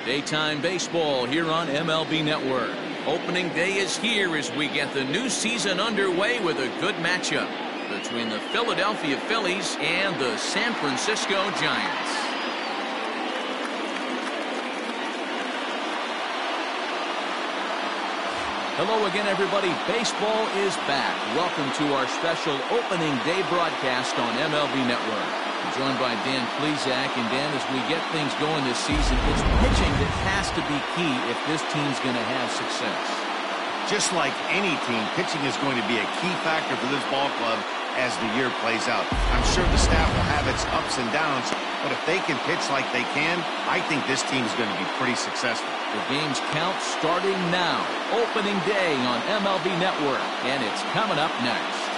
Daytime baseball here on MLB Network. Opening day is here as we get the new season underway with a good matchup between the Philadelphia Phillies and the San Francisco Giants. Hello again, everybody. Baseball is back. Welcome to our special opening day broadcast on MLB Network. I'm joined by Dan Plesac, and Dan, as we get things going this season, it's pitching that has to be key if this team's going to have success. Just like any team, pitching is going to be a key factor for this ball club as the year plays out. I'm sure the staff will have its ups and downs, but if they can pitch like they can, I think this team is going to be pretty successful. The game's count starting now. Opening day on MLB Network, and it's coming up next.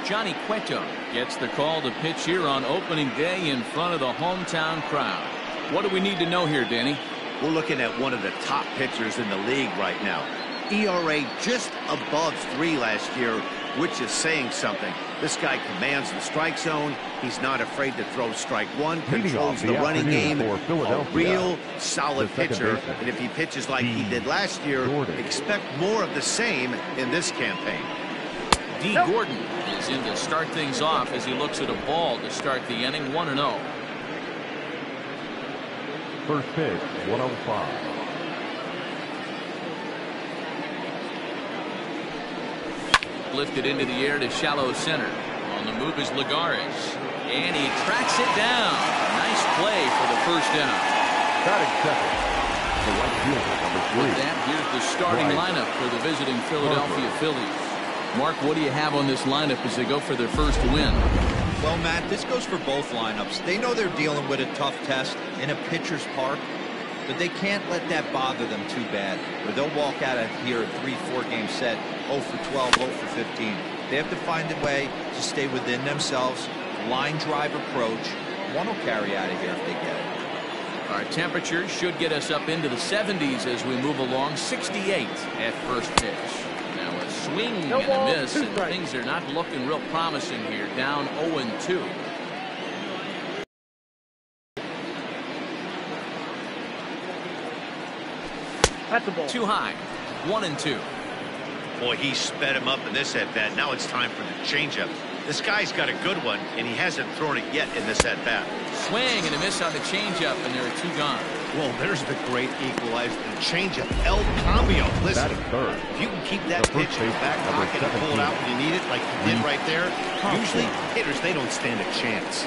Johnny Cueto gets the call to pitch here on opening day in front of the hometown crowd. What do we need to know here, Danny? We're looking at one of the top pitchers in the league right now. ERA just above 3 last year, which is saying something. This guy commands the strike zone. He's not afraid to throw strike one, controls the running game. A real solid pitcher. And if he pitches like he did last year, expect more of the same in this campaign. D. Gordon is in to start things off as he looks at a ball to start the inning. 1-0. First pitch, 105. Lifted into the air to shallow center. On the move is Lagares, and he tracks it down. Nice play for the first down. Batting second, the right fielder, number 3. With that, here's the starting lineup for the visiting Philadelphia Phillies. Mark, what do you have on this lineup as they go for their first win? Well, Matt, this goes for both lineups. They know they're dealing with a tough test in a pitcher's park, but they can't let that bother them too bad, or they'll walk out of here a 3-4 game set, 0 for 12, 0 for 15. They have to find a way to stay within themselves, line drive approach. One will carry out of here if they get it. Our temperatures should get us up into the 70s as we move along. 68 at first pitch. Now a swing and a miss, and things are not looking real promising here. Down 0-2. That's the ball. Too high. 1-2. Boy, he sped him up in this at-bat. Now it's time for the changeup. This guy's got a good one, and he hasn't thrown it yet in this at-bat. Swing and a miss on the changeup, and there are 2 gone. Well, there's the great equalizer, the changeup, El Cambio. Listen, if you can keep that pitch in the back pocket and pull it out when you need it, like you did right there, usually hitters, they don't stand a chance.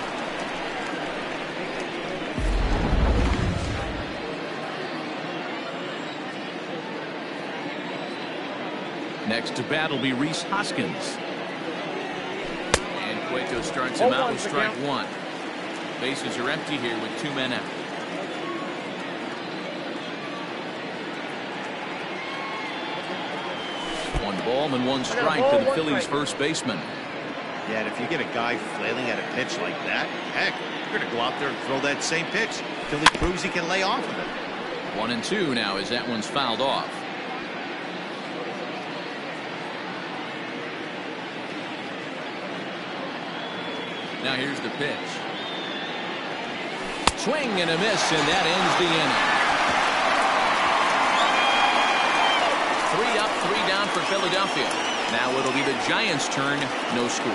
Next to bat will be Rhys Hoskins. And Cueto starts him out with strike 1. Bases are empty here with 2 men out. One ball and 1 strike to the Phillies' first baseman. Yeah, and if you get a guy flailing at a pitch like that, heck, you're going to go out there and throw that same pitch till he proves he can lay off of it. 1-2 now as that one's fouled off. Now here's the pitch. Swing and a miss, and that ends the inning. 3 up, 3 down for Philadelphia. Now it'll be the Giants' turn. No score.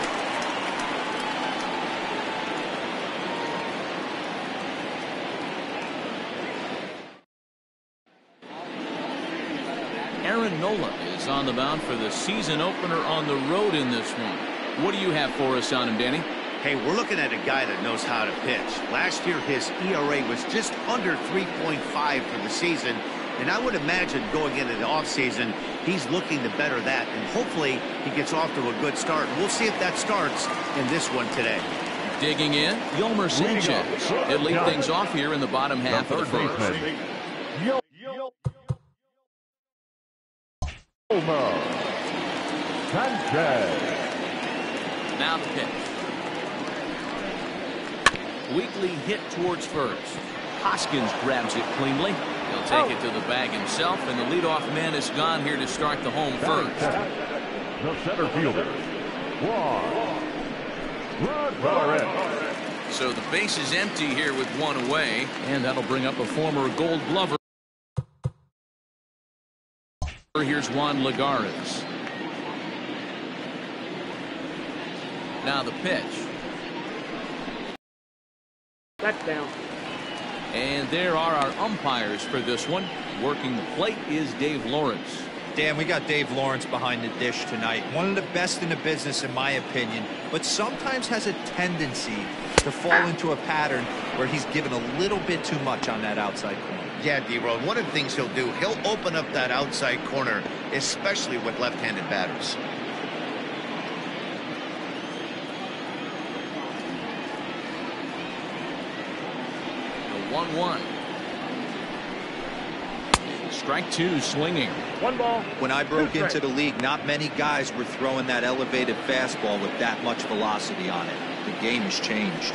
Aaron Nola is on the mound for the season opener on the road in this one. What do you have for us on him, Danny? Hey, we're looking at a guy that knows how to pitch. Last year, his ERA was just under 3.5 for the season. And I would imagine going into the offseason, he's looking to better that. And hopefully, he gets off to a good start. We'll see if that starts in this one today. Digging in, Yolmer Sanchez. He'll lead things off here in the bottom half of the first. Yolmer Sanchez. Now the pitch. Weakly hit towards first. Hoskins grabs it cleanly. He'll take it to the bag himself, and the leadoff man is gone here to start the home first. The center fielder, So the base is empty here with one away, and that'll bring up a former Gold Glover. Here's Juan Lagares. Now the pitch. That's down. And there are our umpires for this one. Working the plate is Dave Lawrence. Dan, we got Dave Lawrence behind the dish tonight. One of the best in the business, in my opinion, but sometimes has a tendency to fall into a pattern where he's given a little bit too much on that outside corner. Yeah, D-Road, one of the things he'll do, he'll open up that outside corner, especially with left-handed batters. The 1-1. Strike two swinging. One ball. When I broke into the league, not many guys were throwing that elevated fastball with that much velocity on it. The game has changed.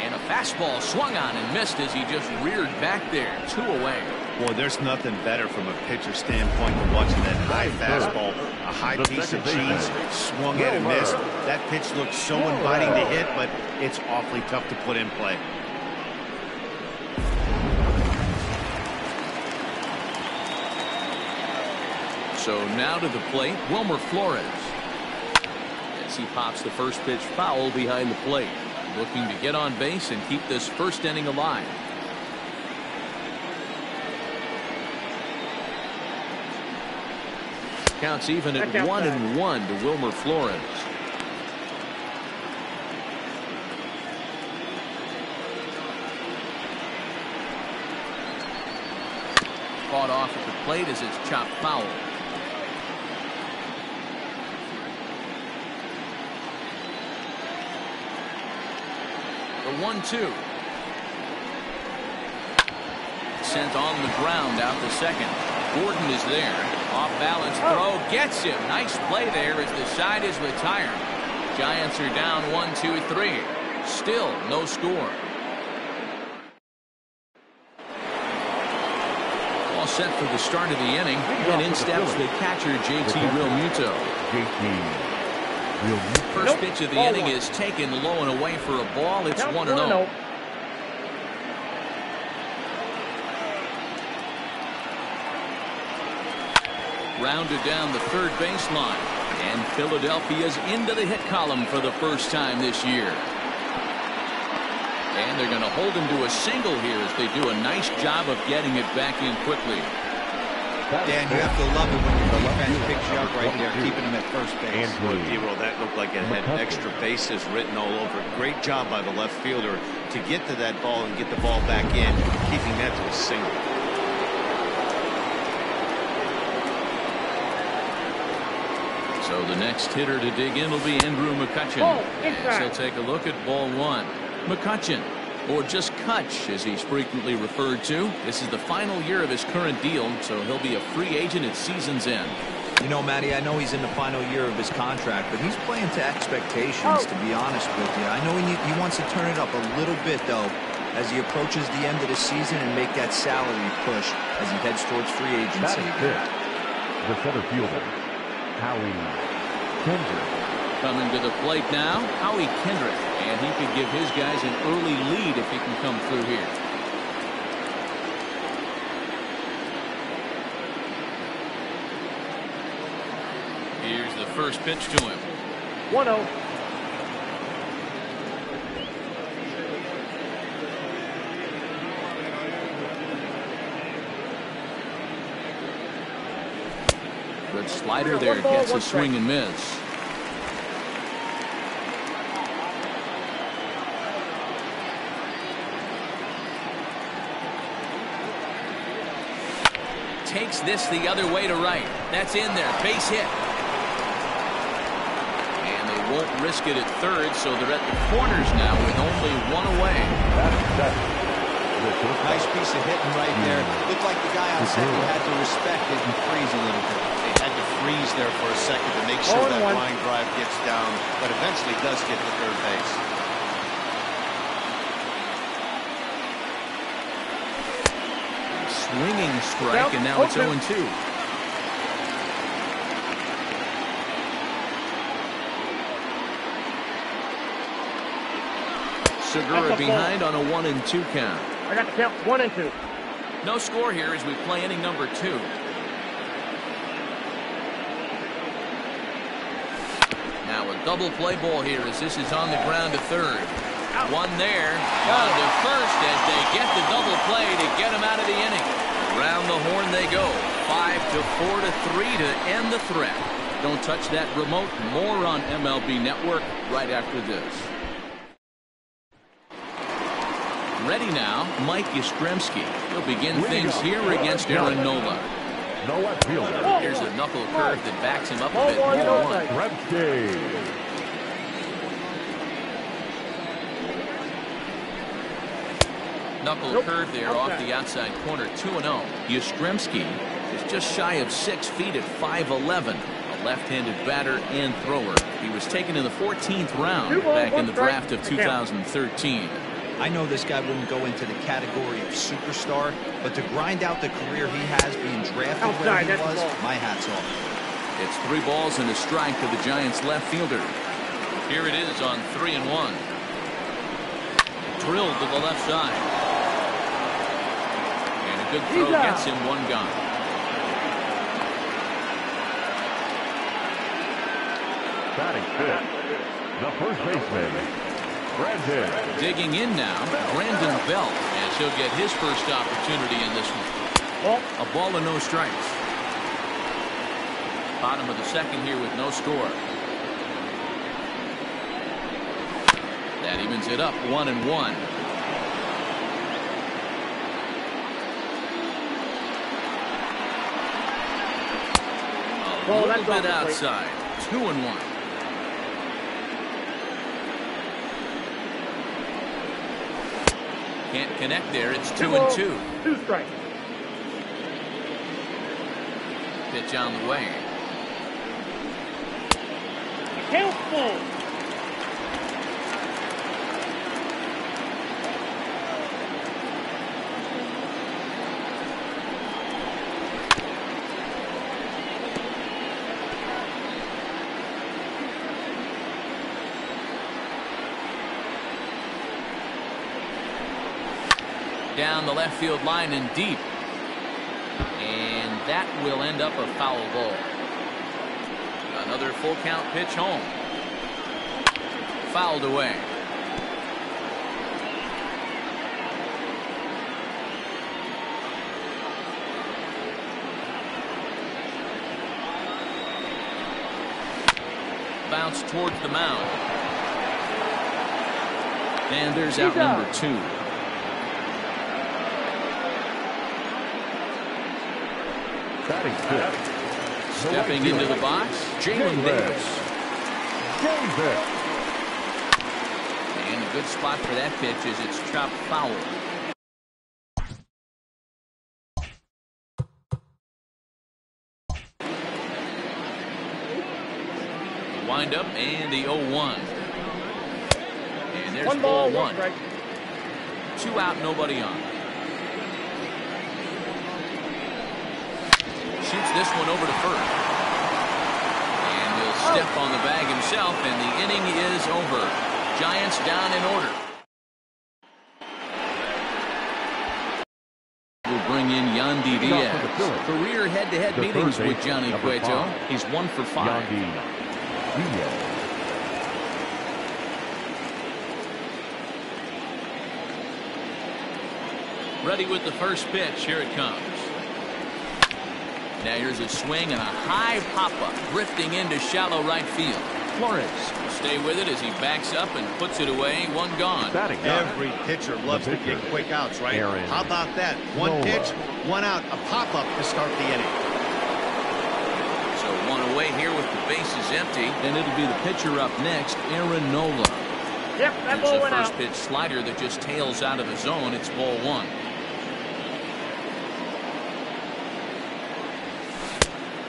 And a fastball swung on and missed as he just reared back there. 2 away. Boy, there's nothing better from a pitcher standpoint than watching that high fastball, a high piece of cheese, swung at and missed. That pitch looks so inviting to hit, but it's awfully tough to put in play. So now to the plate, Wilmer Flores. As he pops the first pitch foul behind the plate. Looking to get on base and keep this first inning alive. Counts even at 1-1 to Wilmer Flores. Caught off at the plate as it's chopped foul. The 1-2. Sent on the ground out to second. Gordon is there. Off balance throw gets him. Nice play there as the side is retired. Giants are down 1-2-3. Still no score. All set for the start of the inning. And in steps the catcher JT Realmuto. First pitch of the inning is taken low and away for a ball. It's 1-0. Rounded down the third baseline. And Philadelphia's into the hit column for the first time this year. And they're going to hold him to a single here as they do a nice job of getting it back in quickly. Dan, you have to love it when your defense picks you up right there, keeping him at first base. D-Roll, that looked like it had extra bases written all over it. Great job by the left fielder to get to that ball and get the ball back in, keeping that to a single. So the next hitter to dig in will be Andrew McCutchen. As he'll take a look at ball one. McCutchen, or just Kutch as he's frequently referred to. This is the final year of his current deal, so he'll be a free agent at season's end. You know, Matty, I know he's in the final year of his contract, but he's playing to expectations, to be honest with you. I know he wants to turn it up a little bit, though, as he approaches the end of the season and make that salary push as he heads towards free agency. The center fielder, Howie Kendrick. Coming to the plate now, Howie Kendrick. And he could give his guys an early lead if he can come through here. Here's the first pitch to him. 1-0. Good slider there, gets a swing and miss. Takes this the other way to right. That's in there. Base hit. And they won't risk it at third, so they're at the corners now with only one away. Nice piece of hitting right there. Looked like the guy on second had to respect it and freeze a little bit. They had to freeze there for a second to make sure that line drive gets down, but eventually does get to third base. Swinging strike, and now it's 0-2. Segura behind on a 1-2 count. I got the count 1-2. No score here as we play inning number 2. Now a double play ball here as this is on the ground to third. One there, on to first as they get the double play to get him out of the inning. Around the horn they go. 5-4 to 3 to end the threat. Don't touch that remote. More on MLB Network right after this. Ready now, Mike Yastrzemski. He'll begin things here against Aaron Nola. Here's a knuckle curve that backs him up a bit. 1-1. Knuckle curve there off the outside corner. 2-0. Yastrzemski is just shy of 6 feet at 5'11". A left-handed batter and thrower. He was taken in the 14th round back in the draft of 2013. I know this guy wouldn't go into the category of superstar, but to grind out the career he has being drafted where he was, my hat's off. It's 3 balls and a strike to the Giants left fielder. Here it is on 3-1. Drilled to the left side. And a good throw gets him 1 gone. Batting fifth, the first baseman, Brandon. Digging in now, Brandon Belt, as he'll get his first opportunity in this one. A ball and no strikes. Bottom of the second here with no score. That evens it up 1-1. A little bit outside. 2-1. Can't connect there. It's 2-2. 2 strikes. Pitch on the way. Count full. Down the left field line and deep. And that will end up a foul ball. Another full count pitch home. Fouled away. Bounce towards the mound. And there's out number 2. Stepping into the box, Jalen Davis. And a good spot for that pitch as it's chopped foul. The wind up and the 0-1. And there's 1 ball, 1. 1 strike. 2 out, nobody on. Shoots this one over to first. And he'll step on the bag himself, and the inning is over. Giants down in order. We'll bring in Yandy Diaz. Career head-to-head meetings with Johnny Cueto. He's 1 for 5. Ready with the first pitch. Here it comes. Now here's a swing and a high pop-up, drifting into shallow right field. Flores will stay with it as he backs up and puts it away. 1 gone. Every pitcher loves to get quick outs, right? How about that? 1 pitch, 1 out, a pop-up to start the inning. So 1 away. away here with the bases empty. And it'll be the pitcher up next, Aaron Nola. Yep, that ball Here's a went first out. pitch slider that just tails out of the zone. It's ball one.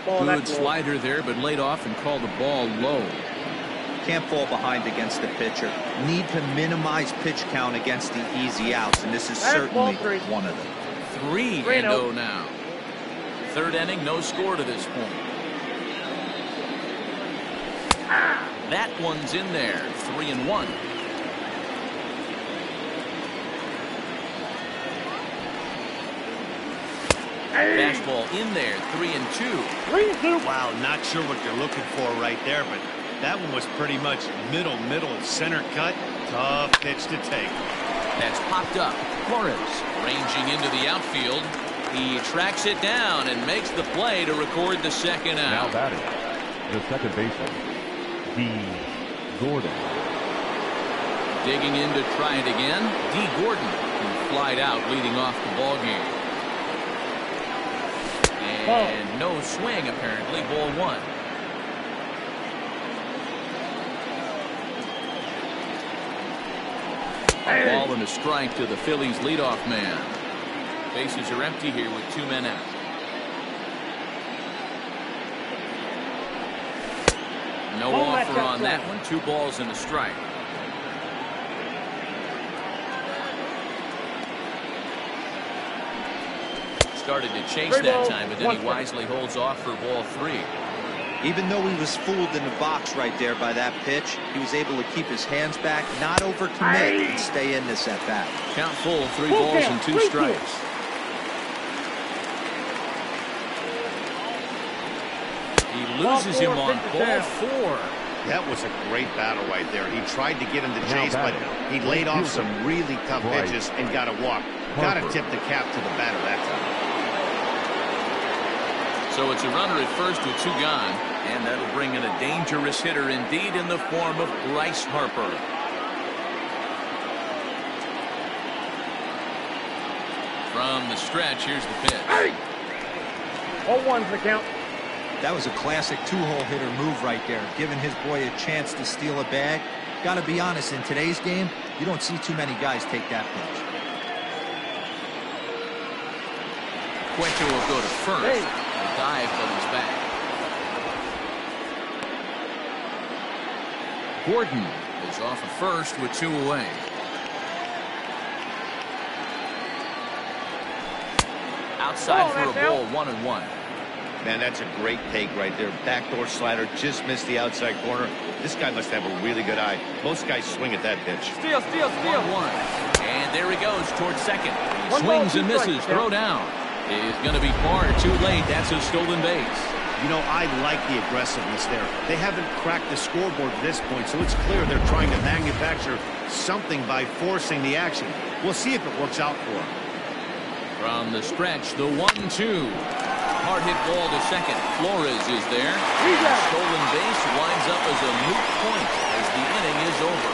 Good slider there, but laid off and called the ball low. Can't fall behind against the pitcher. Need to minimize pitch count against the easy outs, and this is certainly one of them. 3-0 now. Third inning, no score to this point. That one's in there. 3-1. Fastball in there. 3-2. 3-2. Wow, not sure what you're looking for right there, but that one was pretty much middle, center cut. Tough pitch to take. That's popped up. Flores ranging into the outfield. He tracks it down and makes the play to record the second Now out. batting, the second baseman, D. Gordon. Digging in to try it again. D. Gordon, who flied out leading off the ball game. And no swing, apparently. Ball one. A ball and a strike to the Phillies leadoff man. Bases are empty here with 2 men out. No offer on that one. 2 balls and a strike. Started to chase that time, but then he wisely holds off for ball 3. Even though he was fooled in the box right there by that pitch, he was able to keep his hands back, not overcommit, and stay in this at bat. Count full, 3 balls and 2 strikes. He loses him on ball 4. That was a great battle right there. He tried to get him to chase, but he laid off some really tough pitches and got a walk. Got to tip the cap to the batter that time. So it's a runner at first with 2 gone, and that'll bring in a dangerous hitter indeed in the form of Bryce Harper. From the stretch, here's the pitch. 0-1's the count. That was a classic 2-hole hitter move right there, giving his boy a chance to steal a bag. Got to be honest, in today's game, you don't see too many guys take that pitch. Cueto will go to first. A dive, but he's back. Gordon is off of first with 2 away. Outside for a ball, 1-1. Man, that's a great take right there. Backdoor slider, just missed the outside corner. This guy must have a really good eye. Most guys swing at that pitch. Steal. 1-1. And there he goes towards second. Swings and misses. Throw down. Is going to be far too late. That's a stolen base. You know, I like the aggressiveness there. They haven't cracked the scoreboard at this point, so it's clear they're trying to manufacture something by forcing the action. We'll see if it works out for them. From the stretch, the 1-2. Hard hit ball to second. Flores is there. Stolen base winds up as a moot point as the inning is over.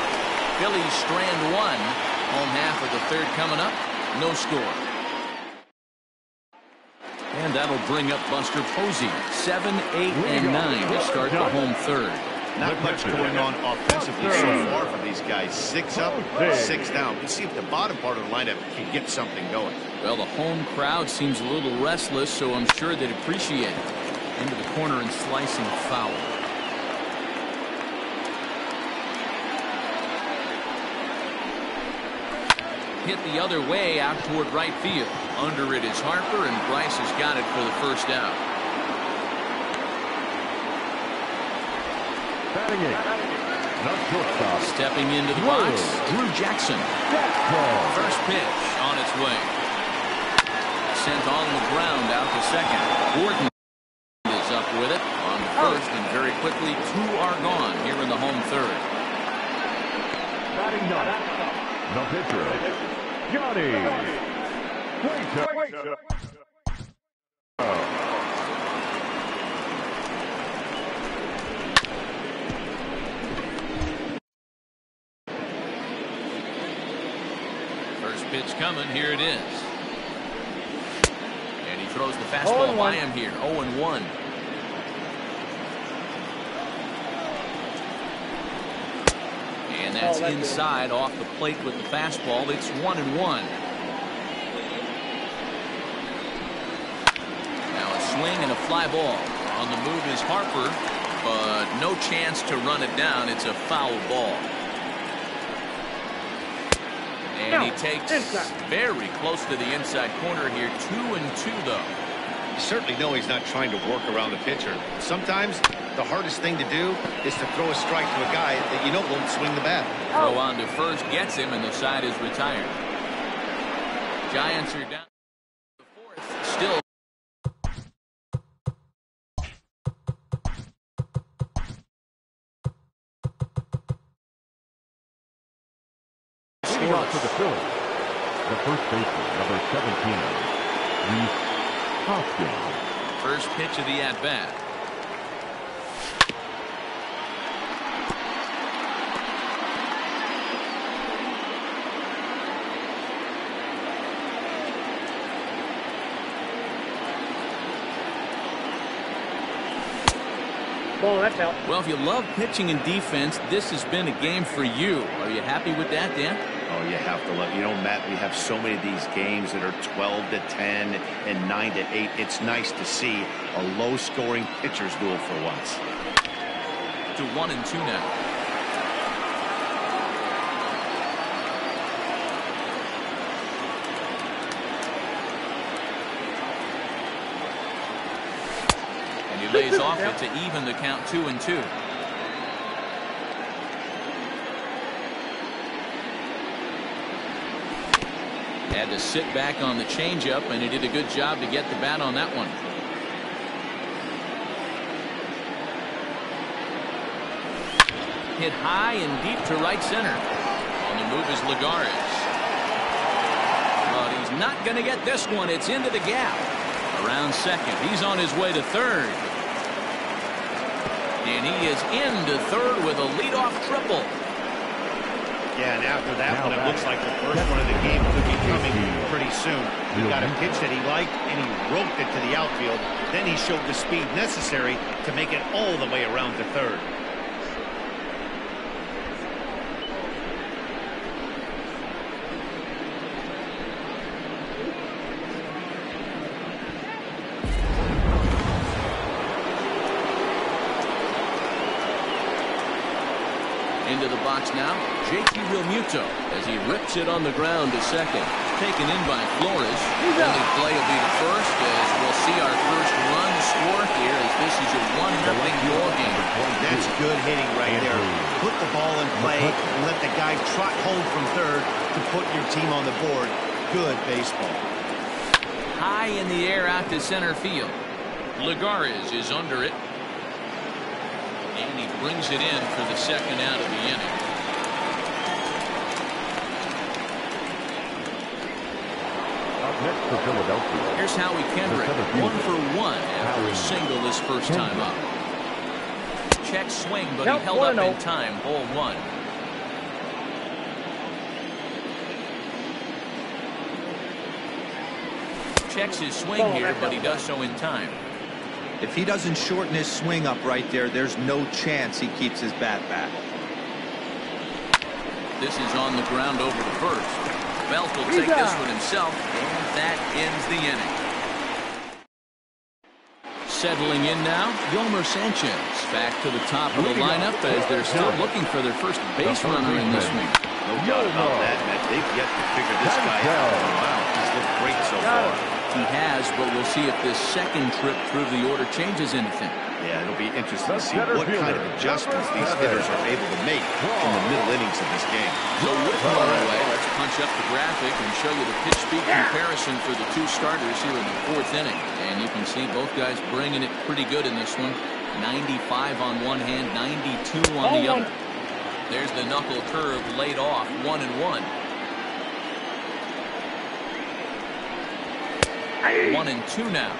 Phillies strand 1. Home half of the third coming up. No score. And that'll bring up Buster Posey. 7, 8, and 9 to start the home third. Not much going on offensively so far for these guys. 6 up, 6 down. Let's see if the bottom part of the lineup can get something going. Well, the home crowd seems a little restless, so I'm sure they'd appreciate it. Into the corner and slicing foul. Hit the other way out toward right field. Under it is Harper, and Bryce has got it for the first out. Batting eight, the shortstop. Stepping into the box, Drew Jackson. First pitch on its way. Sent on the ground out to second. Gordon is up with it on the first, and very quickly 2 are gone here in the home third. Batting ninth, the pitcher, Johnny Cueto. First pitch coming. Here it is. And he throws the fastball by him here. 0-1. that's inside off the plate with the fastball. It's 1-1. Now a swing and a fly ball. On the move is Harper, but no chance to run it down. It's a foul ball. And he takes very close to the inside corner here. 2-2 though. You certainly know he's not trying to work around the pitcher. Sometimes the hardest thing to do is to throw a strike to a guy that you know won't swing the bat. Throw on to first gets him, and the side is retired. Giants are down to the fourth. Still. Leading off to the Phillies, the first baseman, number 17, Rhys Hoskins. First pitch of the at-bat. Ball, that's out. Well, if you love pitching and defense, this has been a game for you. Are you happy with that, Dan? Oh, you have to love. You know, Matt, we have so many of these games that are 12-10 and 9-8. It's nice to see a low-scoring pitcher's duel for once. To 1-2 now. And he lays off it to even the count 2-2. Had to sit back on the changeup, and he did a good job to get the bat on that one. Hit high and deep to right center. On the move is Lagares. But he's not going to get this one. It's into the gap. Around second. He's on his way to third. And he is into third with a leadoff triple. Yeah, and after that one, it looks like the first one of the game could be coming pretty soon. He got a pitch that he liked, and he roped it to the outfield. Then he showed the speed necessary to make it all the way around to third. Into the box now, J.T. Realmuto as he rips it on the ground to second. Taken in by Flores. Only play will be the first as we'll see our first run score here as this is a 1-0 ball game. That's good hitting right there. Put the ball in play and let the guy trot home from third to put your team on the board. Good baseball. High in the air out to center field. Lagares is under it. And he brings it in for the second out of the inning. Up next for Philadelphia. Here's Howie Kendrick, 1 for 1 after a single this first time up. Check swing, but he held up in time, ball 1. Checks his swing here, but he does so in time. If he doesn't shorten his swing up right there, there's no chance he keeps his bat back. This is on the ground over to first. Belt will take this one himself, and that ends the inning. Settling in now, Yomer Sanchez back to the top of the lineup as they're still looking for their first base runner in this one. No doubt about that, Matt. They've yet to figure this guy out. Wow, he's looked great so far. He has, but we'll see if this second trip through the order changes anything. Yeah, it'll be interesting to see what kind of adjustments these hitters are able to make in the middle innings of this game. So with one away, let's punch up the graphic and show you the pitch speed comparison for the two starters here in the fourth inning. And you can see both guys bringing it pretty good in this one. 95 on one hand, 92 on the other. There's the knuckle curve laid off, 1-1. 1-2 now.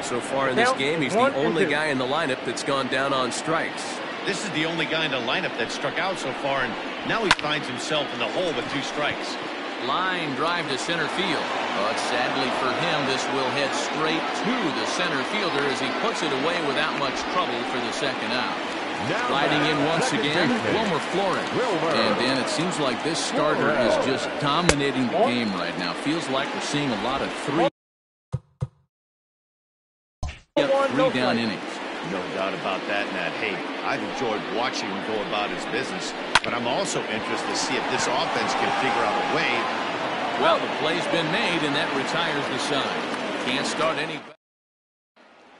So far in this game, he's the only guy in the lineup that's gone down on strikes. This is the only guy in the lineup that struck out so far, and now he finds himself in the hole with 2 strikes. Line drive to center field. But sadly for him, this will head straight to the center fielder as he puts it away without much trouble for the second out. Riding in once again, Wilmer Flores. And then it sees like this starter is just dominating the game right now. Feels like we're seeing a lot of three down innings. No doubt about that, Matt. Hey, I've enjoyed watching him go about his business, but I'm also interested to see if this offense can figure out a way. Well, the play's been made, and that retires the side. Can't start any.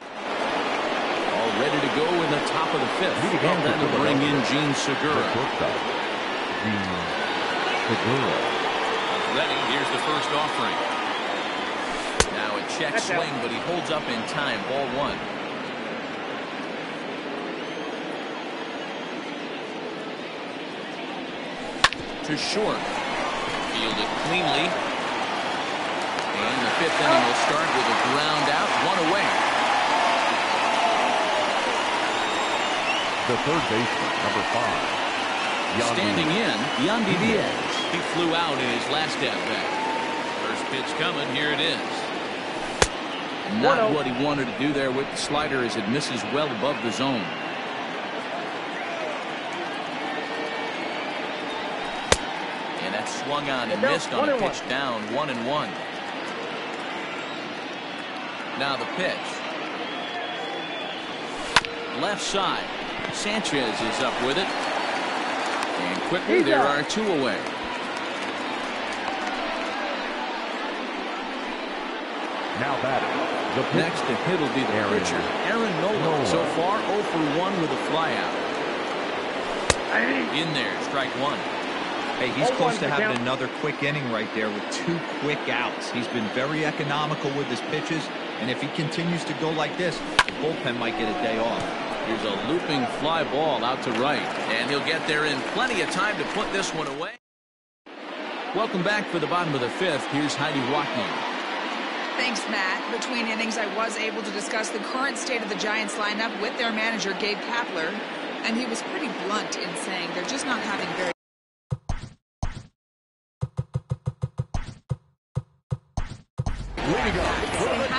All ready to go in the top of the fifth. And that'll bring in Gene Segura. Ready, here's the first offering. Now a check swing, but he holds up in time. Ball one. To short. Fielded cleanly. And the fifth inning will start with a ground out, one away. The third baseman, number 5. Standing in, Yandy Diaz. He flew out in his last at-bat. First pitch coming, here it is. Not what he wanted to do there with the slider as it misses well above the zone. And that swung on and missed on a pitch down, 1-1. Now the pitch. Left side. Sanchez is up with it. And quickly there are 2 away. Now batting. Next to hit will be the pitcher, Aaron Nola. So far 0 for 1 with a flyout. In there, strike 1. Hey, he's close to having another quick inning right there with 2 quick outs. He's been very economical with his pitches, and if he continues to go like this, the bullpen might get a day off. Here's a looping fly ball out to right, and he'll get there in plenty of time to put this one away. Welcome back for the bottom of the fifth. Here's Heidi Watney. Thanks, Matt. Between innings, I was able to discuss the current state of the Giants lineup with their manager, Gabe Kapler, and he was pretty blunt in saying they're just not having very. They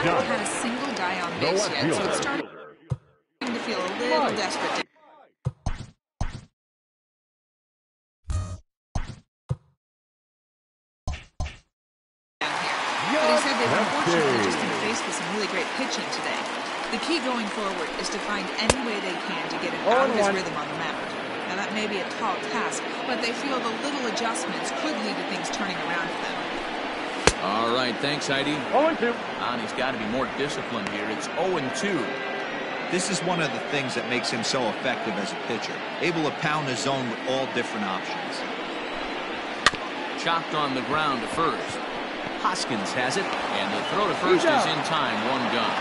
haven't had a single guy on base yet, so it's starting to feel a little desperate. But he said they've unfortunately just been faced with some really great pitching today. The key going forward is to find any way they can to get him out of his rhythm on the mound. Now that may be a tall task, but they feel the little adjustments could lead to things turning around for them. All right, thanks, Heidi. 0-2. And he's got to be more disciplined here. It's 0-2. This is one of the things that makes him so effective as a pitcher, able to pound the zone with all different options. Chopped on the ground to first. Hoskins has it, and the throw to first is in time, 1 gone.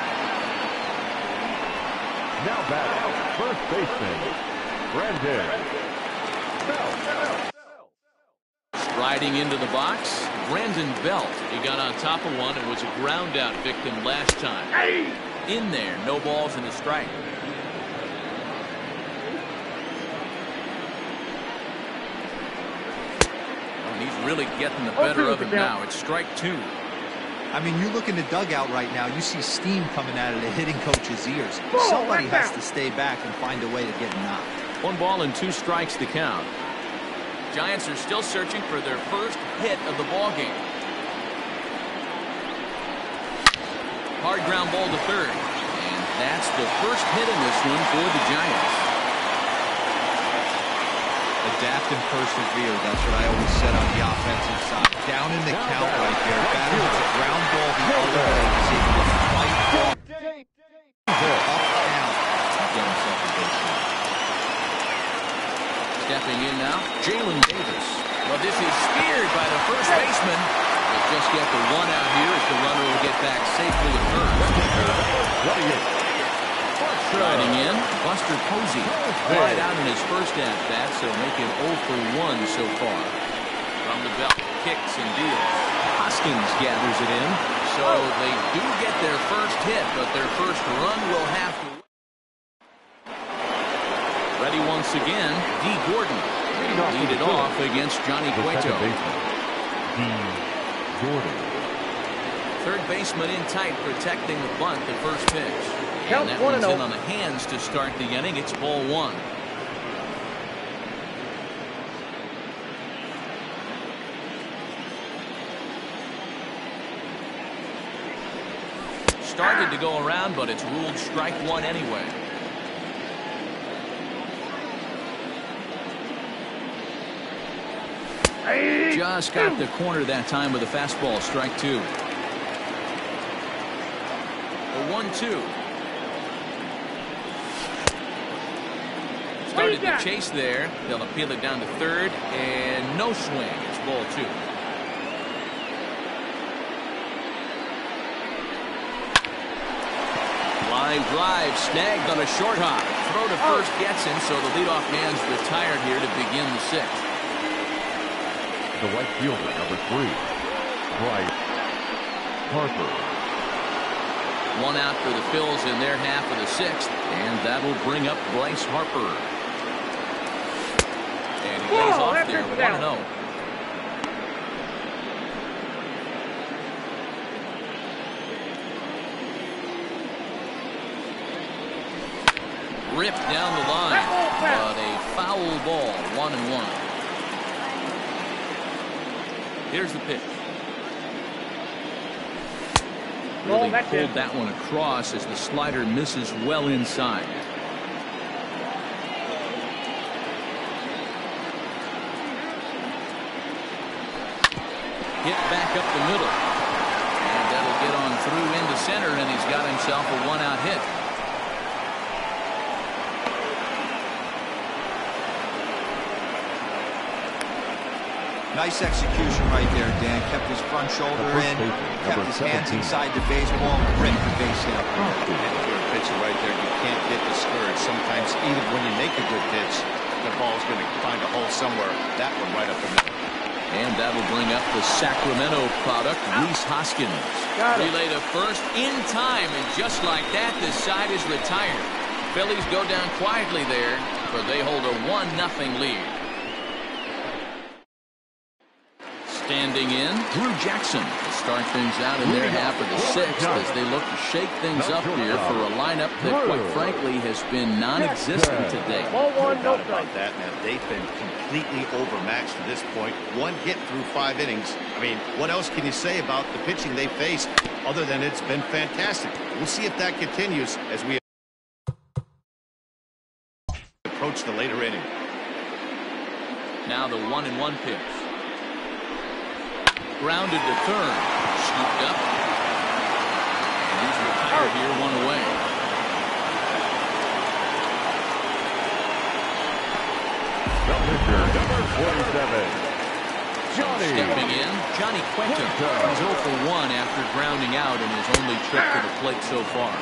Now batting, first baseman, Brandon Belt. Striding into the box, Brandon Belt. He got on top of one and was a ground out victim last time. In there, no balls and a strike. And he's really getting the better of him now. It's strike 2. I mean, you look in the dugout right now, you see steam coming out of the hitting coach's ears. Somebody has to stay back and find a way to get knocked. 1 ball and 2 strikes to count. Giants are still searching for their first hit of the ball game. Hard ground ball to third. And that's the first hit in this one for the Giants. Adapt and persevere. That's what I always said on the offensive side. Down in the count right there. Batter hits a ground ball the other way. He's able to fight up, down, and get himself a base hit. Stepping in now, Jalen Davis. Well, this is speared by the first baseman. They'll just get the 1 out here as the runner will get back safely to first. Striding in, Buster Posey. Flied out in his first at-bat, so making 0 for 1 so far. From the belt, kicks and deals. Hoskins gathers it in. So they do get their first hit, but their first run will have to. Ready once again, D. Gordon. Lead it off against Johnny Cueto. D. Gordon. Third baseman in tight, protecting the bunt, the first pitch. And that one's in on the hands to start the inning. It's ball 1. started to go around, but it's ruled strike one anyway. Just got the corner that time with a fastball, strike two. The 1-2. Started to chase there. They'll appeal it down to third, and no swing. It's ball two. Line drive snagged on a short hop. Throw to first gets him, so the leadoff man's retired here to begin the sixth. The right fielder, number 3, Bryce Harper. One out for the Phils in their half of the sixth, and that'll bring up Bryce Harper. And he lays off there, 1-0. Ripped down the line, but a foul ball, 1-1. Here's the pitch. Really pulled that one across as the slider misses well inside. Hit back up the middle. And that'll get on through into center, and he's got himself a one-out hit. Nice execution right there, Dan. Kept his front shoulder in, kept his hands inside the baseball, ripped the base hit up. And if you're a pitcher right there, you can't get discouraged. Sometimes even when you make a good pitch, the ball's going to find a hole somewhere. That one right up the middle. And that'll bring up the Sacramento product, Rhys Hoskins. Relay to first in time, and just like that, this side is retired. Phillies go down quietly there, but they hold a 1-0 lead. Standing in, Drew Jackson to start things out in their half of the sixth as they look to shake things up here for a lineup that, quite frankly, has been non-existent today. No doubt about that, man. They've been completely overmatched to this point. One hit through 5 innings. I mean, what else can you say about the pitching they faced other than it's been fantastic? We'll see if that continues as we approach the later inning. Now the 1-1 pitch. Grounded to third. Scooped up. And he's retired here, one away. The pitcher, number 47, Johnny. Stepping in, Johnny Cueto. He's 0 for 1 after grounding out in his only trip to the plate so far.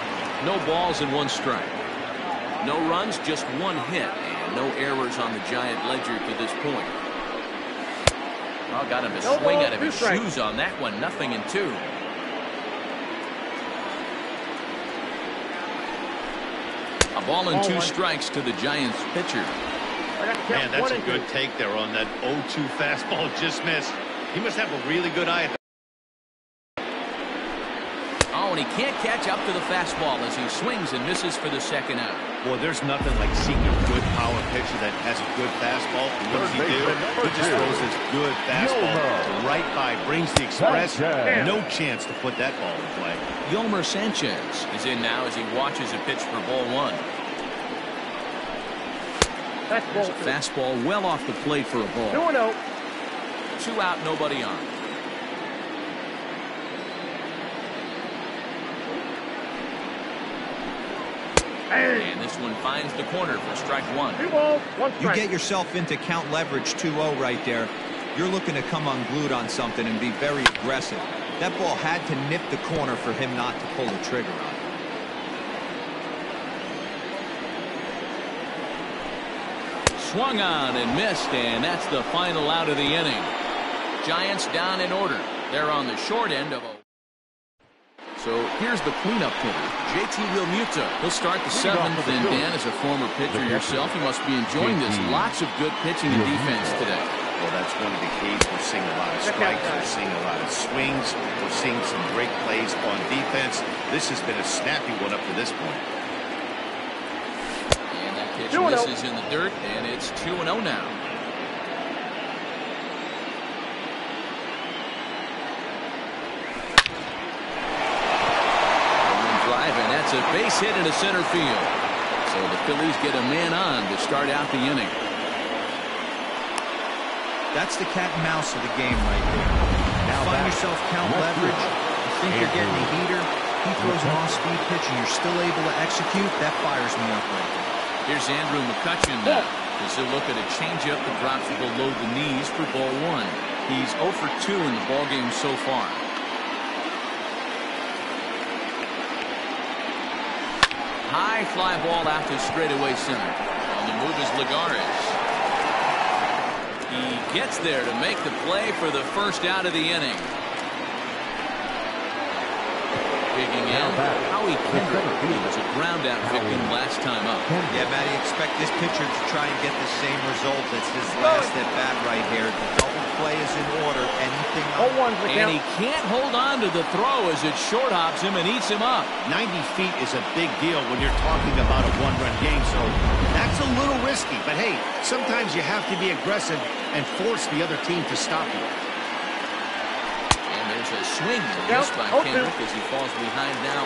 No balls and 1 strike. No runs, just 1 hit. And no errors on the Giant ledger to this point. Oh, got him to swing out of his shoes on that one. 0-2. A ball and 2 strikes to the Giants pitcher. Man, that's a good take there on that 0-2 fastball. Just missed. He must have a really good eye at the and he can't catch up to the fastball as he swings and misses for the second out. Boy, there's nothing like seeing a good power pitcher that has a good fastball. What does he do? He just throws this good fastball right by, brings the express. No chance to put that ball in play. Yolmer Sanchez is in now as he watches a pitch for ball 1. There's a fastball well off the plate for a ball. 2-0. 2 out, nobody on. And this one finds the corner for strike 1. 2 balls, 1 strike. You get yourself into count leverage 2-0 right there. You're looking to come unglued on something and be very aggressive. That ball had to nip the corner for him not to pull the trigger on. Swung on and missed, and that's the final out of the inning. Giants down in order. They're on the short end of a... So here's the cleanup hitter, JT Realmuto. He'll start the 7th, and Dan, as a former pitcher yourself, you must be enjoying this. Lots of good pitching and defense today. Well, that's one of the keys. We're seeing a lot of strikes. We're seeing a lot of swings. We're seeing some great plays on defense. This has been a snappy one up to this point. And that pitch misses in the dirt, and it's 2-0 now. a base hit into center field. So the Phillies get a man on to start out the inning. That's the cat and mouse of the game right there. Now find yourself count leverage. You think you're getting a heater. He throws an off-speed pitch and you're still able to execute. That fires me up right there. Here's Andrew McCutchen now. As he'll look at a changeup that drops below the knees for ball one. He's 0 for 2 in the ballgame so far. High fly ball out to straightaway center. On the move is Lagares. He gets there to make the play for the first out of the inning. Digging in, Howie Kendrick. He was a ground-out victim last time up. Yeah, Matty, expect this pitcher to try and get the same result as his last at-bat right here. The double play is in order. Anything else? And he can't hold on to the throw as it short hops him and eats him up. 90 feet is a big deal when you're talking about a one-run game, so that's a little risky. But hey, sometimes you have to be aggressive and force the other team to stop you. A swing and miss by Kendrick as he falls behind now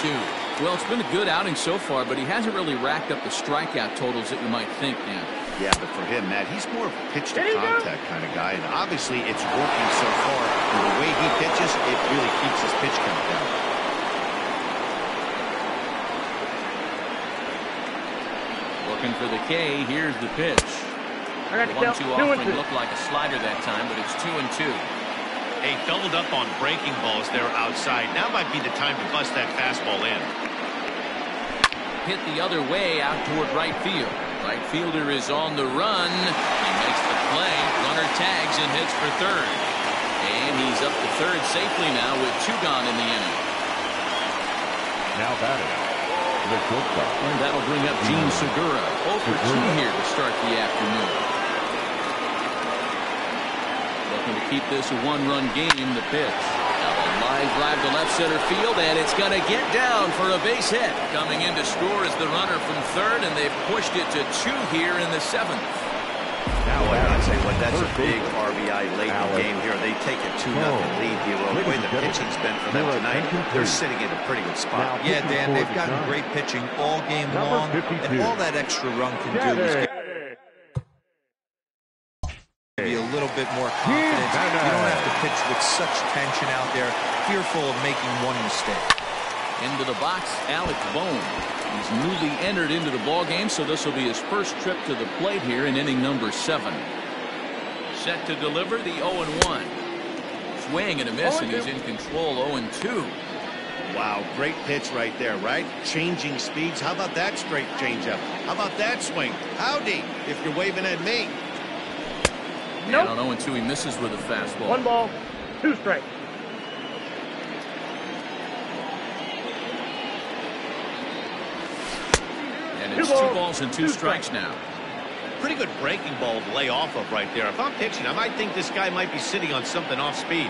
0-2. Well, it's been a good outing so far, but he hasn't really racked up the strikeout totals that you might think, Dan. Yeah, but for him, Matt, he's more of a pitch-to-contact kind of guy, and obviously it's working so far. And the way he pitches, it really keeps his pitch count down. Looking for the K. Here's the pitch. The 1-2 offering looked like a slider that time, but it's 2-2. Hey, doubled up on breaking balls there outside. Now might be the time to bust that fastball in. Hit the other way out toward right field. Right fielder is on the run. He makes the play. Runner tags and hits for third. And he's up to third safely now with 2 gone in the inning. Now batting, the shortstop. And that'll bring up Gene Segura. 0 for 2 here to start the afternoon. Looking to keep this a one-run game. The pitch. Now a line drive to left center field, and it's going to get down for a base hit. Coming in to score is the runner from third, and they've pushed it to 2 here in the 7th. Now, I'll tell you what, that's a big RBI late in the game here. They take a 2-0 lead here. The way the pitching's been for them tonight, they're sitting in a pretty good spot. Yeah, Dan, they've gotten great pitching all game long, and all that extra run can do is be a little bit more confidence. You don't have to pitch with such tension out there, fearful of making one mistake. Into the box, Alec Bohm. He's newly entered into the ball game, so this will be his first trip to the plate here in inning number 7. Set to deliver the 0-1. Swing and a miss, and he's in control. 0-2. Wow, great pitch right there, right? Changing speeds. How about that straight changeup? How about that swing? Howdy, if you're waving at me. Nope. And on 0-2, he misses with a fastball. 1 ball, 2 strikes. And it's 2 balls and 2 strikes now. Pretty good breaking ball to lay off of right there. If I'm pitching, I might think this guy might be sitting on something off speed.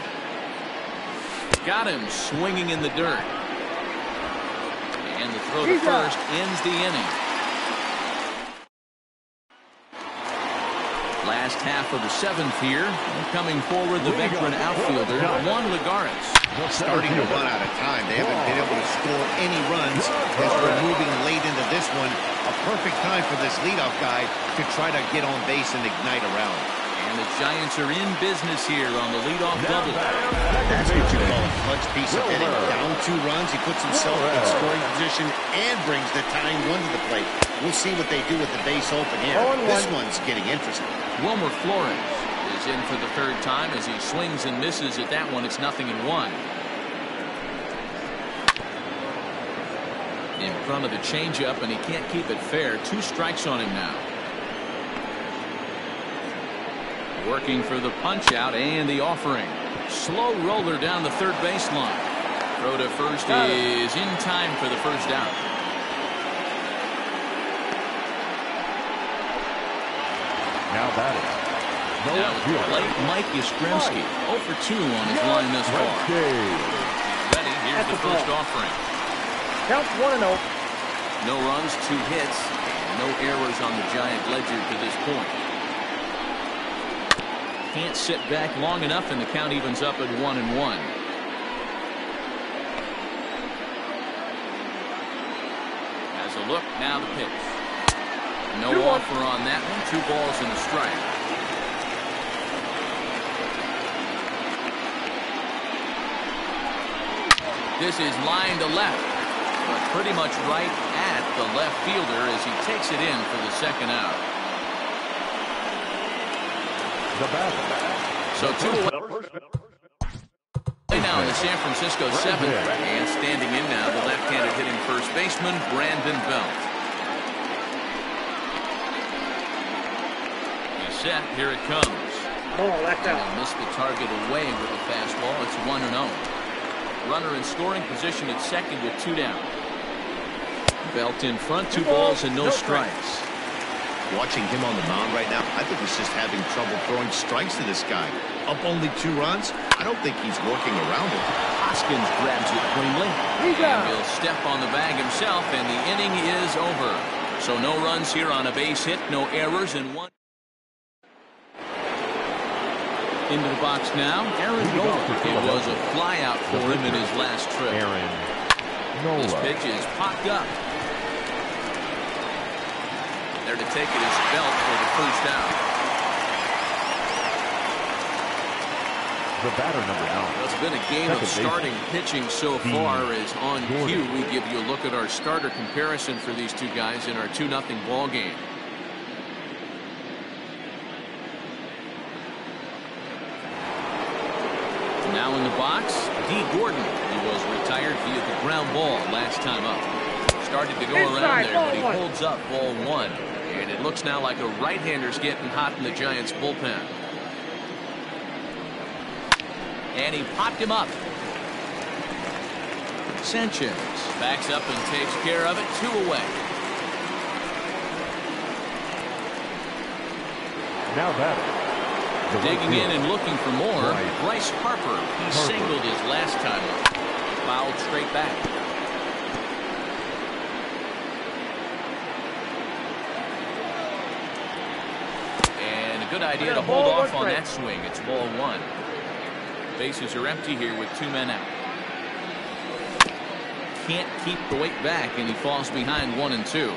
Got him swinging in the dirt. And the throw to first ends the inning. Last half of the 7th here. Coming forward, the veteran outfielder, Juan Lagares. Starting to run out of time. They haven't been able to score any runs as we're moving late into this one. A perfect time for this leadoff guy to try to get on base and ignite a round. And the Giants are in business here on the leadoff double. That's what you call a clutch piece of hitting. Down 2 runs, he puts himself in scoring position and brings the tying run to the plate. We'll see what they do with the base open here. This one's getting interesting. Wilmer Flores is in for the 3rd time as he swings and misses at that one. It's 0-1. In front of the changeup, and he can't keep it fair. 2 strikes on him now. Working for the punch out and the offering. Slow roller down the 3rd baseline. Throw to first is in time for the first out. Now batting. Now at the plate, Mike Yastrzemski. 0 for 2 on his line thus far. Ready, here's the first offering. Count 1-0. No runs, 2 hits, and no errors on the Giant ledger to this point. Can't sit back long enough, and the count evens up at 1-1. a look. Now the pitch. No offer on that one. 2 balls and a strike. This is line to left, but pretty much right at the left fielder as he takes it in for the second out. So 2 away. Now in the San Francisco 7th, and standing in now, the left-handed hitting first baseman, Brandon Belt. He's set. Here it comes. Left out. And missed the target away with the fastball. It's 1-0. Runner in scoring position at second with 2 down. Belt in front, 2 balls and no strikes. Watching him on the mound right now, I think he's just having trouble throwing strikes to this guy. Up only 2 runs, I don't think he's working around it. Hoskins grabs it cleanly, and he'll step on the bag himself, and the inning is over. So no runs here on a base hit, no errors, and 1. Into the box now, Aaron Nola. It was a flyout for him in his last trip. Aaron Nola. This pitch is popped up. There to take it is Belt for the first out. The batter, number 9. Well, it's been a game of starting pitching so far as on cue. We give you a look at our starter comparison for these 2 guys in our 2-0 ball game. Now in the box, D. Gordon. He was retired via the ground ball last time up. Started to go around there, but he holds up ball 1. And it looks now like a right-hander's getting hot in the Giants' bullpen. And he popped him up. Sanchez backs up and takes care of it. 2 away. Now batting. Digging in and looking for more, Bryce Harper. He singled his last time up. Fouled straight back. And a good idea to hold off on that swing. It's ball 1. Bases are empty here with 2 men out. Can't keep the weight back, and he falls behind 1-2.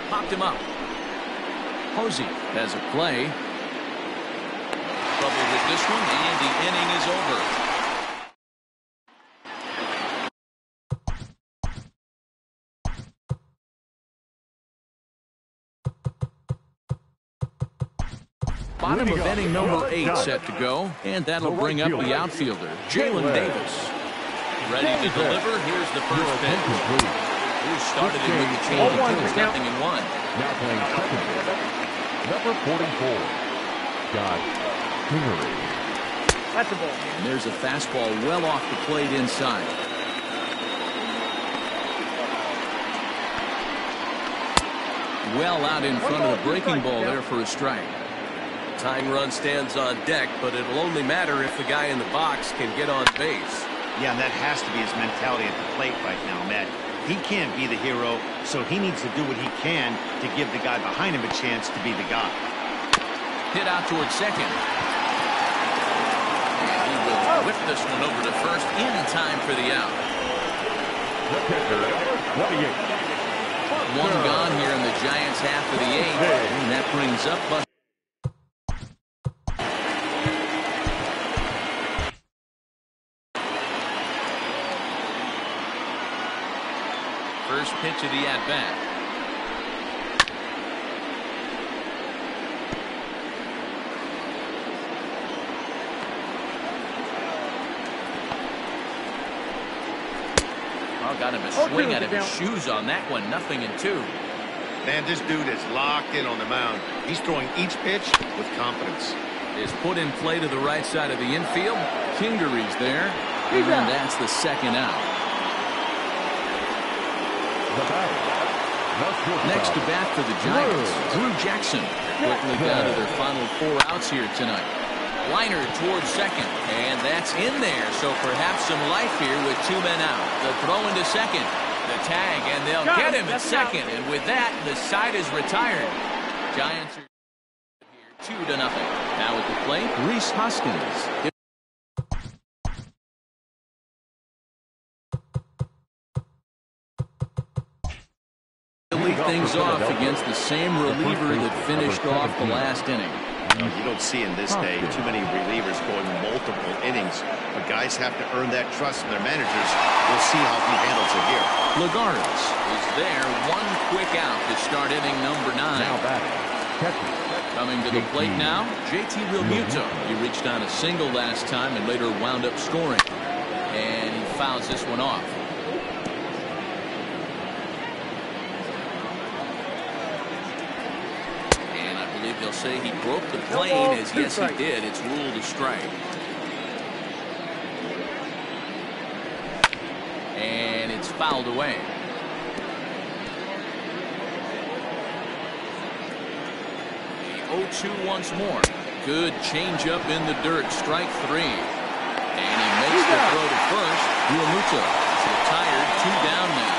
Popped him up. Posey has a play. Trouble with this one, and the inning is over. Bottom of inning number 8 set to go, and that'll bring up the outfielder, Jalen Davis. Ready to deliver. Here's the first pitch. Who started it with the change of 2, 0-1. Now playing second base, number 44, Scott Kingery. That's a ball. And there's a fastball well off the plate inside. Well out in front of the breaking ball there for a strike. Tying run stands on deck, but it'll only matter if the guy in the box can get on base. Yeah, and that has to be his mentality at the plate right now, Matt. He can't be the hero, so he needs to do what he can to give the guy behind him a chance to be the guy. Hit out towards second. And he will whip this one over to first in time for the out. The pitcher, 28. 1 gone here in the Giants' half of the 8th. And that brings up first pitch of the at-bat. Oh, got him a swing out of his shoes on that one. 0-2. Man, this dude is locked in on the mound. He's throwing each pitch with confidence. Is put in play to the right side of the infield. Kingery's there. And that's the second out. Next to bat for the Giants, Drew Jackson. Quickly down to their final 4 outs here tonight. Liner towards second, and that's in there. So perhaps some life here with 2 men out. The throw into second, the tag, and they'll get him at second. And with that, the side is retired. Giants are here 2-0. Now at the plate, Rhys Hoskins. things off against the same reliever that finished off the last inning. You don't see in this day too many relievers going multiple innings, but guys have to earn that trust from their managers. We'll see how he handles it here. Lagares is there, one quick out to start inning number 9. Now batting, catcher. Coming to the plate now, JT Realmuto. He reached on a single last time and later wound up scoring. And he fouls this one off. And I believe they'll say he broke the plane, as yes he did. It's ruled a strike. And it's fouled away. The 0-2 once more. Good changeup in the dirt. Strike 3. And he makes the throw to first. Realmuto is retired. 2 down now.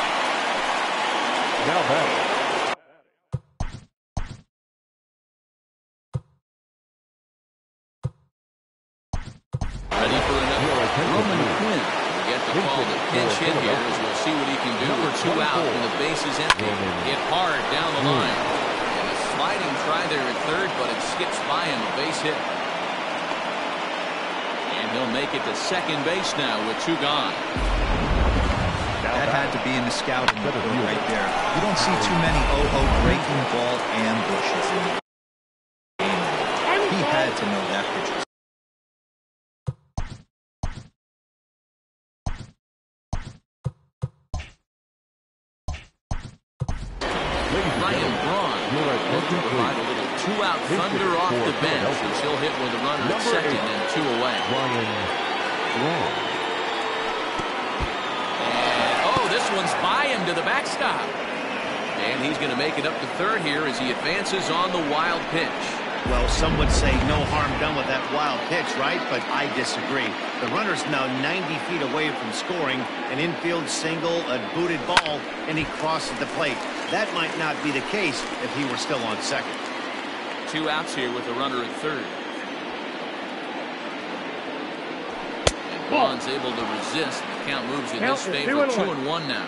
Now batting. Ready for another. Roman Quinn will get the call to pinch hit here, as we'll see what he can do with 2 out and the base is empty. Hit hard down the line. And a sliding try there at third, but it skips by him. A base hit. And he'll make it to second base now with 2 gone. That had to be in the scouting report right there. You don't see too many breaking ball ambushes in the game. He had to know that pitch was. Ryan Braun looks to provide a little 2-out thunder off the bench, as he'll hit with a runner at second and 2 away. Ryan Braun. And this one's by him to the backstop. And he's going to make it up to third here as he advances on the wild pitch. Well, some would say no harm done with that wild pitch, right? But I disagree. The runner's now 90 feet away from scoring, an infield single, a booted ball, and he crosses the plate. That might not be the case if he were still on second. 2 outs here with a runner at third. And Braun's able to resist. The count moves in his favor. 2-1 now.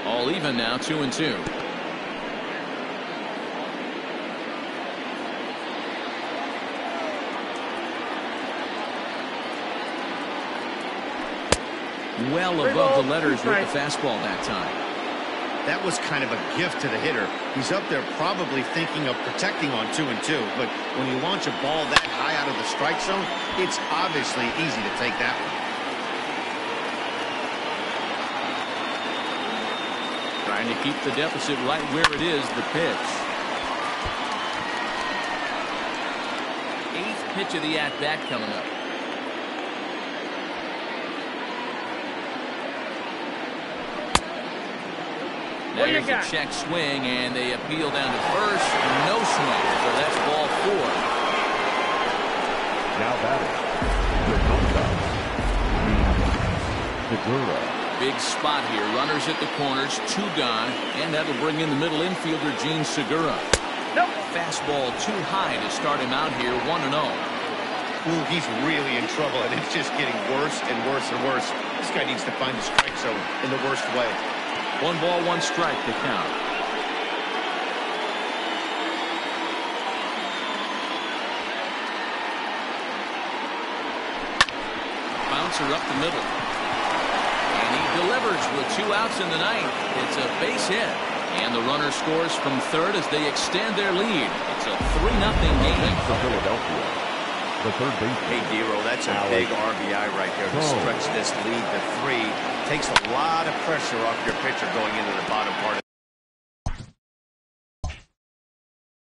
All even now, 2-2. Well above the letters with the fastball that time. That was kind of a gift to the hitter. He's up there probably thinking of protecting on 2-2, but when you launch a ball that high out of the strike zone, it's obviously easy to take that one. Trying to keep the deficit right where it is, the pitch. 8th pitch of the at-bat coming up. Now here's a check swing, and they appeal down to first. No swing, so that's ball 4. Now batting, Segura. Big spot here. Runners at the corners, 2 gone, and that'll bring in the middle infielder, Gene Segura. Nope. Fastball too high to start him out here, 1-0. Ooh, he's really in trouble, and it's just getting worse and worse and worse. This guy needs to find the strike zone in the worst way. 1 ball, 1 strike to count. Bouncer up the middle. And he delivers with 2 outs in the 9th. It's a base hit. And the runner scores from third as they extend their lead. It's a 3-0 game for Philadelphia. The third base. Hey, Dero, that's a big RBI right there to stretch this lead to 3. Takes a lot of pressure off your pitcher going into the bottom part of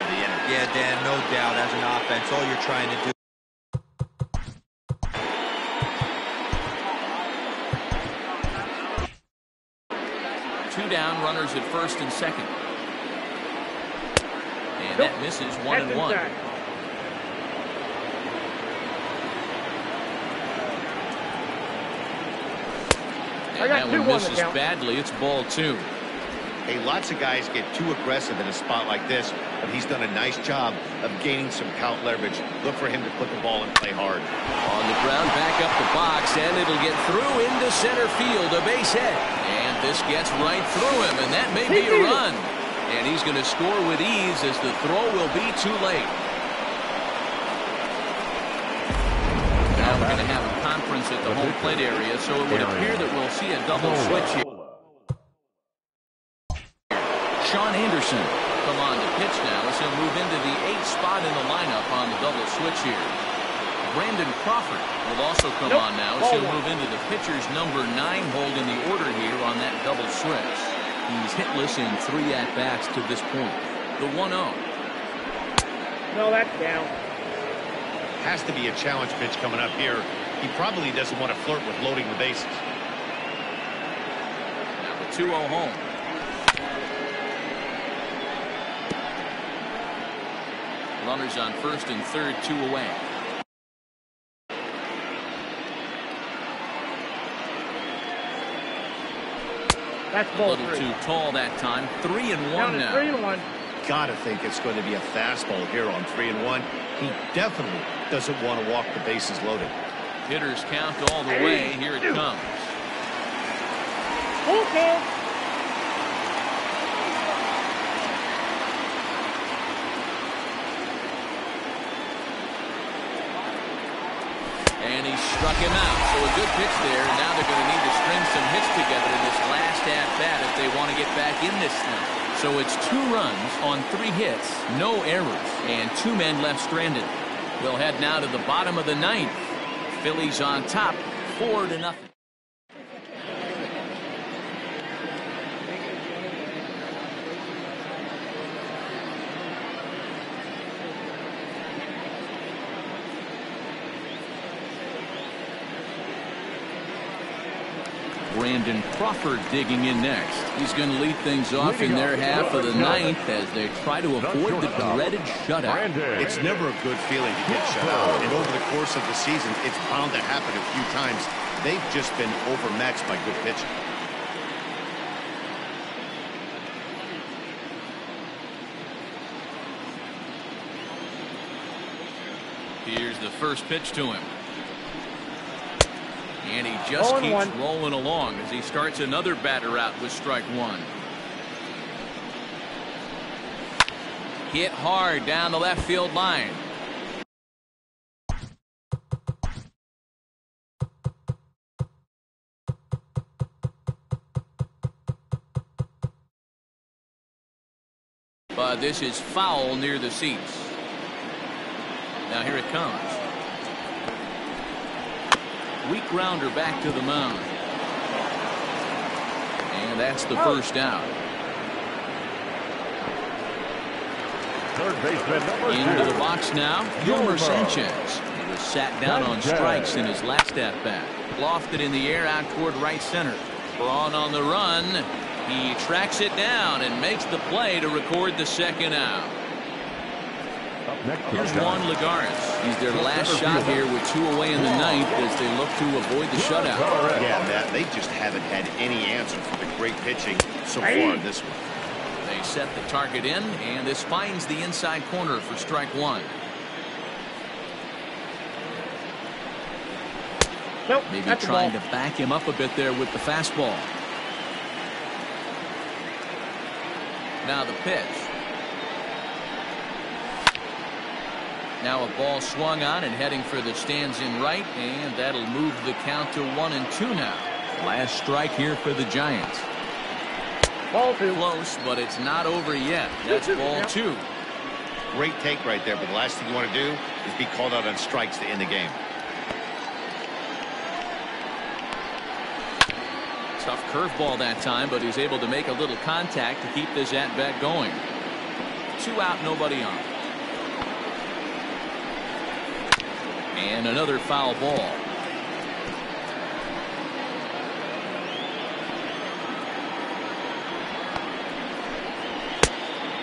the inning. Yeah, Dan, no doubt. As an offense, all you're trying to do. Two down, runners at first and second. And that misses 1-1. And that one misses badly. It's ball 2. Hey, lots of guys get too aggressive in a spot like this, but he's done a nice job of gaining some count leverage. Look for him to put the ball and play hard. On the ground, back up the box, and it'll get through into center field, a base hit. And this gets right through him, and that may be a run. And he's going to score with ease as the throw will be too late. Now we're going to have a conference at the home plate area, so it would appear that we'll see a double switch here. Sean Anderson come on to pitch now as he'll move into the 8th spot in the lineup on the double switch here. Brandon Crawford will also come on now as he'll move into the pitcher's number 9 hold in the order here on that double switch. He's hitless in 3 at-bats to this point. The 1-0. No, that's down. Has to be a challenge pitch coming up here. He probably doesn't want to flirt with loading the bases. Now the 2-0 home. Runners on first and third, 2 away. That's A ball little 3. too tall that time. 3-1 Down now. to 3-1. Gotta think it's going to be a fastball here on 3-1. He definitely doesn't want to walk the bases loaded. Hitters count all the way. Here it comes. Okay. And he struck him out. So a good pitch there. And now they're going to need to string some hits together in this last at-bat if they want to get back in this thing. So it's 2 runs on 3 hits, no errors, and 2 men left stranded. We'll head now to the bottom of the 9th. Phillies on top, 4-0. Brandon Crawford digging in next. He's going to lead things off in their half of the 9th as they try to avoid the dreaded shutout. It's never a good feeling to get shut out. And over the course of the season, it's bound to happen a few times. They've just been overmatched by good pitching. Here's the first pitch to him. And he just keeps rolling along as he starts another batter out with strike 1. Hit hard down the left field line. But this is foul near the seats. Now here it comes. Weak grounder back to the mound. And that's the first out. Third baseman number 2. Into the box now, Yolmer Sanchez. He was sat down on strikes in his last at-bat. Lofted in the air out toward right center. Braun on the run. He tracks it down and makes the play to record the second out. Here's Juan Lagares. He's their last shot here with 2 away in the 9th as they look to avoid the shutout. Yeah, Matt, they just haven't had any answer for the great pitching so far in this one. They set the target in, and this finds the inside corner for strike 1. Nope, Maybe trying to back him up a bit there with the fastball. Now the pitch. Now a ball swung on and heading for the stands in right, and that'll move the count to 1-2 now. Last strike here for the Giants. Ball 2. Close, but it's not over yet. That's ball 2. Great take right there, but the last thing you want to do is be called out on strikes to end the game. Tough curveball that time, but he's able to make a little contact to keep this at-bat going. 2 out, nobody on. And another foul ball.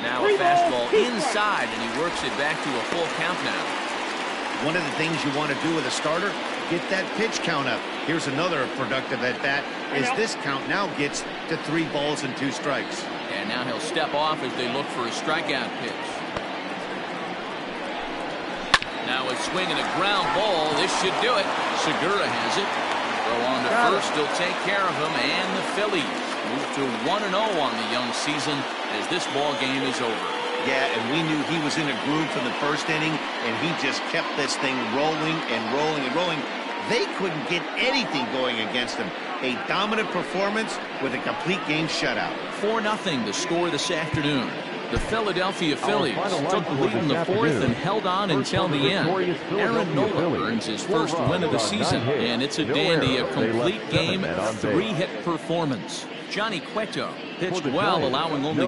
Now a fastball inside, and he works it back to a full count now. One of the things you want to do with a starter, get that pitch count up. Here's another productive at-bat as this count now gets to 3 balls and 2 strikes. And now he'll step off as they look for a strikeout pitch. Now a swing and a ground ball. This should do it. Segura has it. Throw on to first. He'll take care of him. And the Phillies move to 1-0 on the young season as this ball game is over. Yeah, and we knew he was in a groove from the first inning, and he just kept this thing rolling and rolling and rolling. They couldn't get anything going against him. A dominant performance with a complete game shutout. 4-0 the score this afternoon. The Philadelphia Phillies took the lead in the fourth and held on until the end. Aaron Nola earns his first win of the season, and it's a dandy, a complete game, 3-hit performance. Johnny Cueto pitched well, allowing only